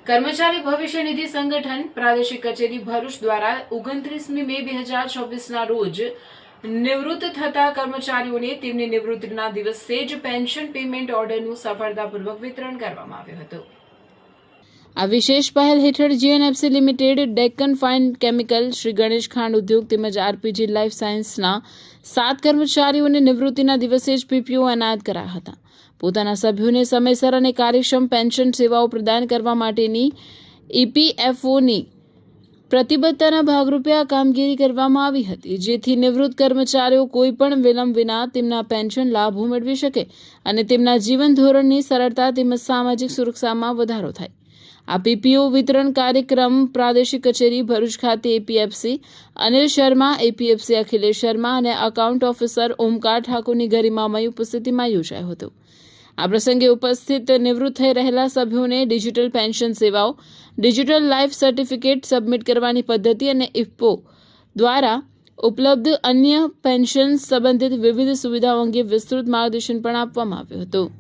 કર્મચારી ભવિષ્ય નિધિ સંગઠન પ્રાદેશિક કચેરી ભરૂચ દ્વારા 29મી મે 2024ના રોજ નિવૃત્ત થતા કર્મચારીઓને તેમની નિવૃત્તિના દિવસે જ પેન્શન પેમેન્ટ ઓર્ડરનું સફળતાપૂર્વક વિતરણ કરવામાં આવ્યું હતું। આ વિશેષ પહેલ હેઠળ GNFC limited, Deccan fine chemical, Shri Ganesh ખાંડ ઉદ્યોગ તેમજ આરપીજી લાઈફ સાયન્સના 7 કર્મચારીઓને નિવૃત્તિના દિવસે જ પીપીઓ એનાયત કરાયા હતા। પોતાના સભ્યોને સમયસર અને કાર્યક્ષમ પેન્શન સેવાઓ પ્રદાન કરવા માટેની ઈપીએફઓની પ્રતિબદ્ધતાના ભાગરૂપે આ કામગીરી કરવામાં આવી હતી, જેથી નિવૃત્ત કર્મચારીઓ કોઈપણ વિલંબ વિના તેમના પેન્શન લાભો મેળવી શકે અને તેમના જીવન ધોરણની સરળતા તેમજ સામાજિક સુરક્ષામાં વધારો થાય। આ પીપીઓ વિતરણ કાર્યક્રમ પ્રાદેશિક કચેરી ભરૂચ ખાતે એપીએફસી અનિલ શર્મા, એપીએફસી અખિલેશ શર્મા અને એકાઉન્ટ ઓફિસર ઓમકાર ઠાકોરની ગરિમામય ઉપસ્થિતિમાં યોજાયો હતો। આ પ્રસંગે ઉપસ્થિત નિવૃત્ત થઈ રહેલા સભ્યોને ડિજિટલ પેન્શન સેવાઓ, ડિજિટલ લાઈફ સર્ટિફિકેટ સબમિટ કરવાની પદ્ધતિ અને ઇફકો દ્વારા ઉપલબ્ધ અન્ય પેન્શન સંબંધિત વિવિધ સુવિધાઓ અંગે વિસ્તૃત માર્ગદર્શન પણ આપવામાં આવ્યું હતું।